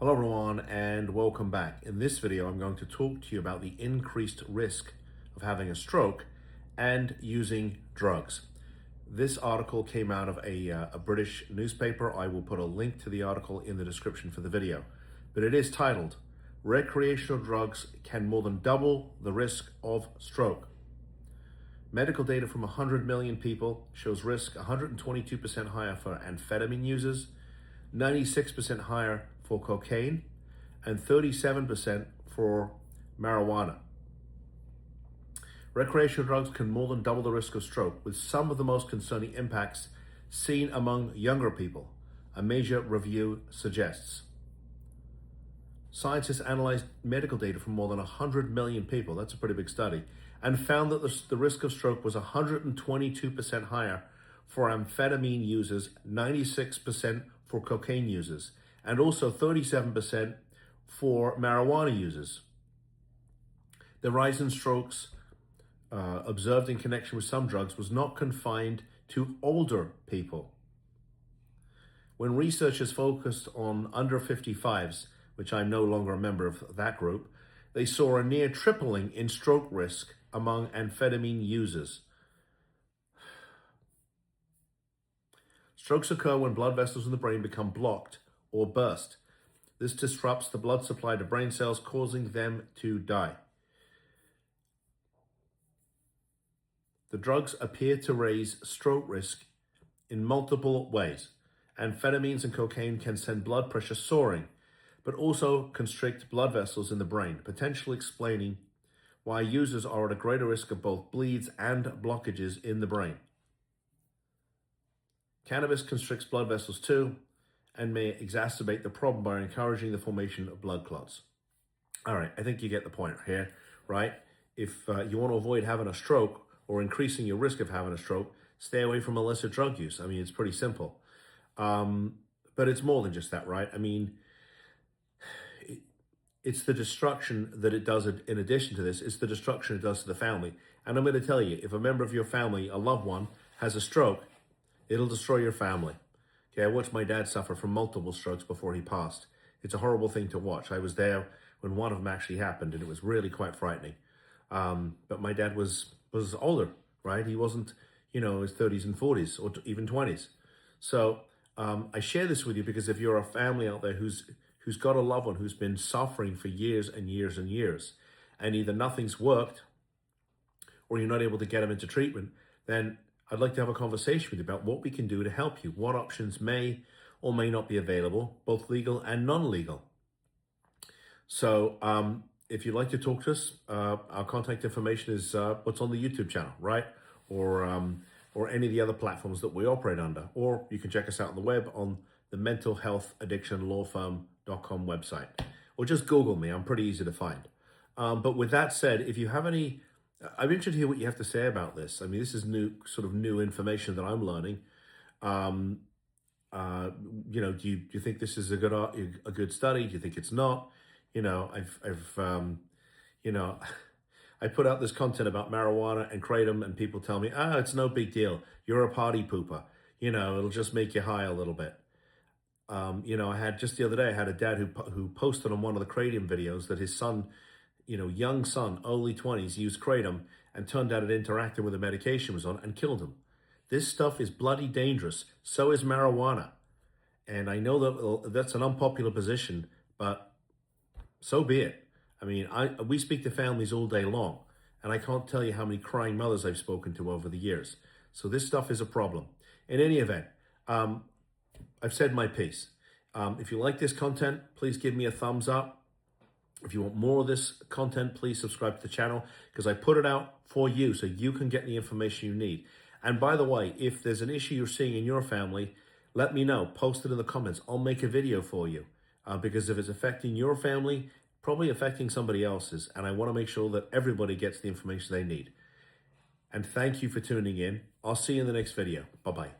Hello everyone and welcome back. In this video, I'm going to talk to you about the increased risk of having a stroke and using drugs. This article came out of a British newspaper. I will put a link to the article in the description for the video. But it is titled, Recreational Drugs Can More Than Double the Risk of Stroke. Medical data from 100 million people shows risk 122% higher for amphetamine users, 96% higher for cocaine, and 37% for marijuana. Recreational drugs can more than double the risk of stroke, with some of the most concerning impacts seen among younger people, a major review suggests. Scientists analyzed medical data from more than 100 million people, that's a pretty big study, and found that the risk of stroke was 122% higher for amphetamine users, 96% for cocaine users, and also 37% for marijuana users. The rise in strokes observed in connection with some drugs was not confined to older people. When researchers focused on under 55s, which I'm no longer a member of that group, they saw a near tripling in stroke risk among amphetamine users. Strokes occur when blood vessels in the brain become blocked or burst. This disrupts the blood supply to brain cells, causing them to die. The drugs appear to raise stroke risk in multiple ways. Amphetamines and cocaine can send blood pressure soaring, but also constrict blood vessels in the brain, potentially explaining why users are at a greater risk of both bleeds and blockages in the brain. Cannabis constricts blood vessels too, and may exacerbate the problem by encouraging the formation of blood clots. All right, I think you get the point here, right? If you want to avoid having a stroke or increasing your risk of having a stroke, stay away from illicit drug use. I mean, it's pretty simple. But it's more than just that, right? I mean, it's the destruction that it does in addition to this. It's the destruction it does to the family. And I'm going to tell you, if a member of your family, a loved one, has a stroke, it'll destroy your family. Okay, I watched my dad suffer from multiple strokes before he passed. It's a horrible thing to watch. I was there when one of them actually happened, and it was really quite frightening. But my dad was older, right? He wasn't, his 30s and 40s or even 20s. So I share this with you because if you're a family out there who's got a loved one who's been suffering for years and years and years, and either nothing's worked or you're not able to get them into treatment, then I'd like to have a conversation with you about what we can do to help you, what options may or may not be available, both legal and non-legal. So if you'd like to talk to us, our contact information is what's on the YouTube channel, right? Or any of the other platforms that we operate under. Or you can check us out on the web on the mentalhealthaddictionlawfirm.com website. Or just Google me, I'm pretty easy to find. But with that said, if you have any, I'm interested to hear what you have to say about this. I mean, this is new information that I'm learning. Do you think this is a good study? Do you think it's not? I put out this content about marijuana and kratom, and people tell me, it's no big deal. You're a party pooper. It'll just make you high a little bit. I had just the other day, I had a dad who posted on one of the kratom videos that his son, young son, early 20s, used kratom and turned out it interacted with the medication was on and killed him. This stuff is bloody dangerous. So is marijuana. And I know that that's an unpopular position, but so be it. I mean, we speak to families all day long, and I can't tell you how many crying mothers I've spoken to over the years. So this stuff is a problem. In any event, I've said my piece. If you like this content, please give me a thumbs up. If you want more of this content, please subscribe to the channel because I put it out for you so you can get the information you need. And by the way, if there's an issue you're seeing in your family, let me know. Post it in the comments. I'll make a video for you because if it's affecting your family, probably affecting somebody else's. And I want to make sure that everybody gets the information they need. And thank you for tuning in. I'll see you in the next video. Bye-bye.